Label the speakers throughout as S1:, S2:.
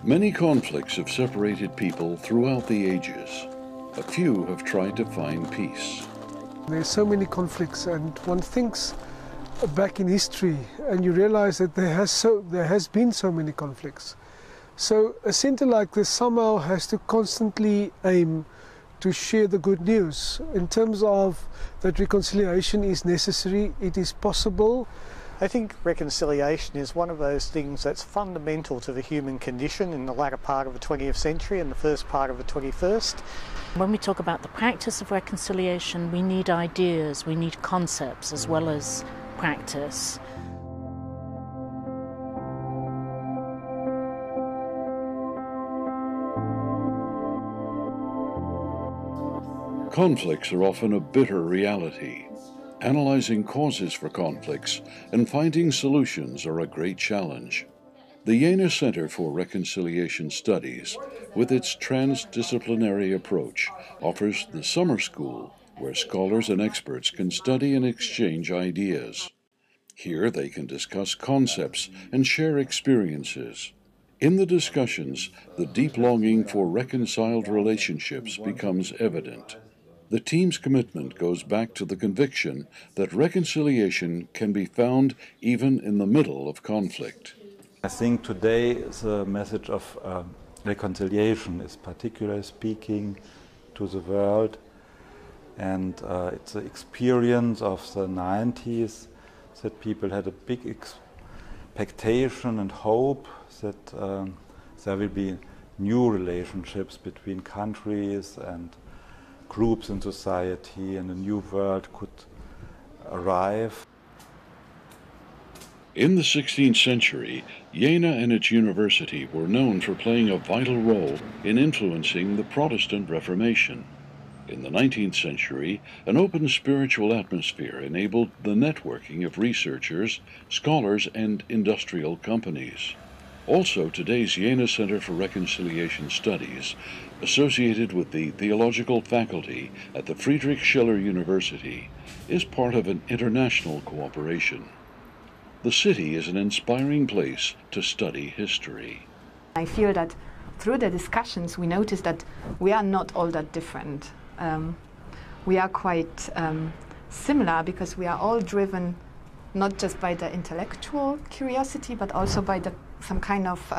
S1: Many conflicts have separated people throughout the ages. A few have tried to find peace.
S2: There's so many conflicts, and one thinks back in history and you realize that there has been so many conflicts. So a center like this somehow has to constantly aim to share the good news in terms of that reconciliation is necessary, it is possible.
S3: I think reconciliation is one of those things that's fundamental to the human condition in the latter part of the 20th century and the first part of the 21st.
S4: When we talk about the practice of reconciliation, we need ideas, we need concepts as well as practice.
S1: Conflicts are often a bitter reality. Analyzing causes for conflicts and finding solutions are a great challenge. The Jena Center for Reconciliation Studies, with its transdisciplinary approach, offers the summer school where scholars and experts can study and exchange ideas. Here they can discuss concepts and share experiences. In the discussions, the deep longing for reconciled relationships becomes evident. The team's commitment goes back to the conviction that reconciliation can be found even in the middle of conflict.
S5: I think today the message of reconciliation is particularly speaking to the world, and it's the experience of the 90s that people had a big expectation and hope that there will be new relationships between countries and groups in society, and a new world could arrive.
S1: In the 16th century, Jena and its university were known for playing a vital role in influencing the Protestant Reformation. In the 19th century, an open spiritual atmosphere enabled the networking of researchers, scholars, and industrial companies. Also, today's Jena Center for Reconciliation Studies, associated with the theological faculty at the Friedrich Schiller University, is part of an international cooperation. The city is an inspiring place to study history.
S6: I feel that through the discussions we notice that we are not all that different. We are quite similar because we are all driven not just by the intellectual curiosity but also by some kind of,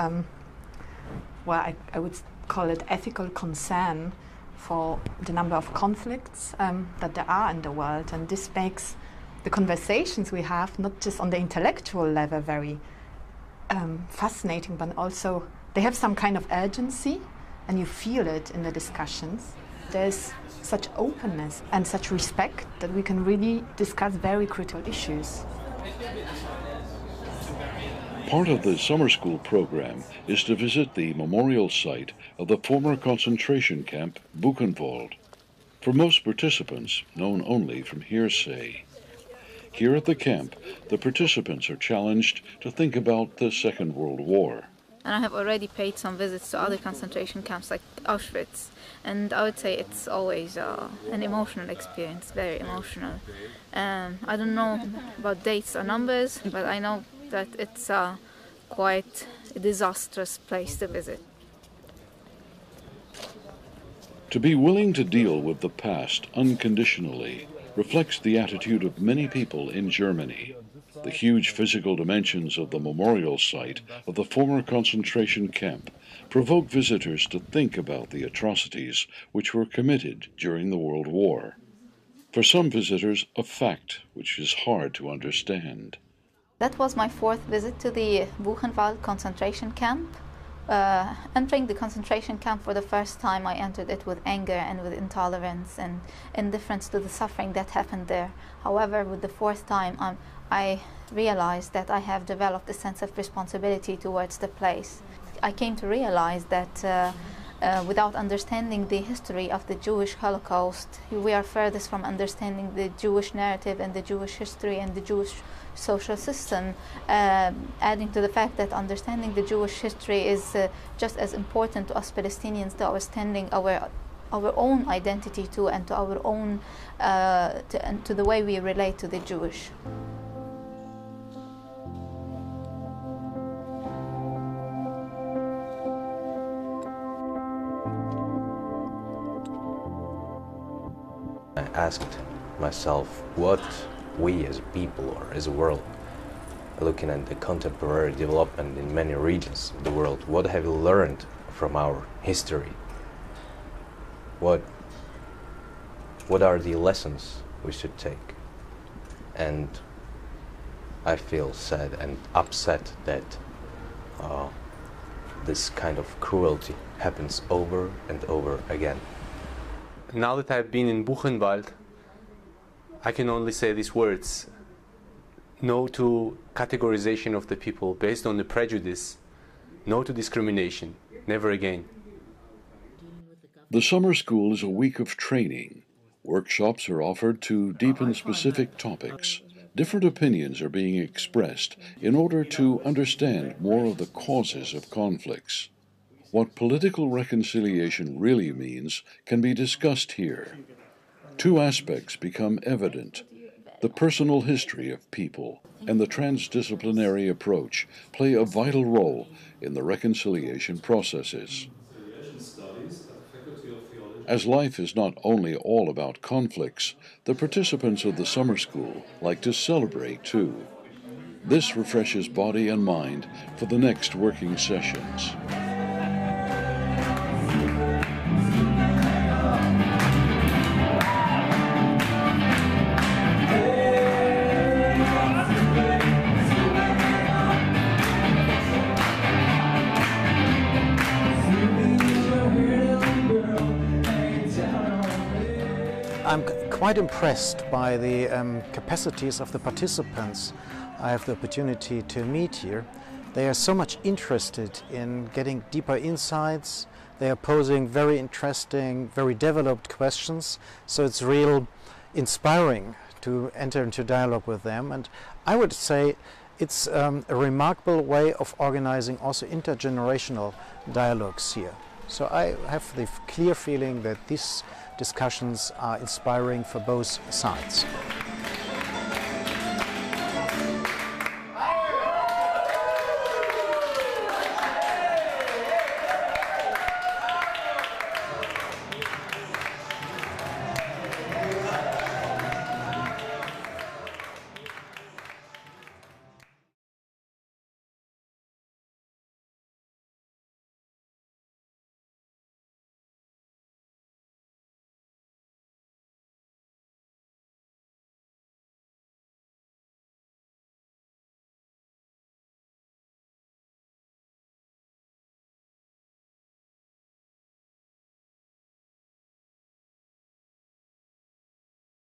S6: well, I would call it ethical concern for the number of conflicts that there are in the world, and this makes the conversations we have not just on the intellectual level very fascinating, but also they have some kind of urgency and you feel it in the discussions. There's such openness and such respect that we can really discuss very critical issues.
S1: Part of the summer school program is to visit the memorial site of the former concentration camp Buchenwald. For most participants, known only from hearsay. Here at the camp, the participants are challenged to think about the Second World War.
S7: And I have already paid some visits to other concentration camps like Auschwitz, and I would say it's always an emotional experience, very emotional. I don't know about dates or numbers, but I know that it's quite a disastrous place to visit.
S1: To be willing to deal with the past unconditionally reflects the attitude of many people in Germany. The huge physical dimensions of the memorial site of the former concentration camp provoke visitors to think about the atrocities which were committed during the World War. For some visitors, a fact which is hard to understand.
S7: That was my fourth visit to the Buchenwald concentration camp. Entering the concentration camp for the first time, I entered it with anger and with intolerance and indifference to the suffering that happened there. However, with the fourth time, I realized that I have developed a sense of responsibility towards the place. I came to realize that without understanding the history of the Jewish Holocaust, we are furthest from understanding the Jewish narrative and the Jewish history and the Jewish social system, adding to the fact that understanding the Jewish history is just as important to us Palestinians to understanding our own identity too, and to our own to the way we relate to the Jewish.
S8: asked myself what we as a people or as a world, looking at the contemporary development in many regions of the world, what have we learned from our history? What are the lessons we should take? And I feel sad and upset that this kind of cruelty happens over and over again.
S9: Now that I've been in Buchenwald, I can only say these words: no to categorization of the people based on the prejudice, no to discrimination, never again.
S1: The summer school is a week of training. Workshops are offered to deepen specific topics. Different opinions are being expressed in order to understand more of the causes of conflicts. What political reconciliation really means can be discussed here. Two aspects become evident. The personal history of people and the transdisciplinary approach play a vital role in the reconciliation processes. As life is not only all about conflicts, the participants of the summer school like to celebrate too. This refreshes body and mind for the next working sessions.
S3: I'm quite impressed by the capacities of the participants I have the opportunity to meet here. They are so much interested in getting deeper insights. They are posing very interesting, very developed questions. So it's real inspiring to enter into dialogue with them. And I would say it's a remarkable way of organizing also intergenerational dialogues here. So I have the clear feeling that these discussions are inspiring for both sides.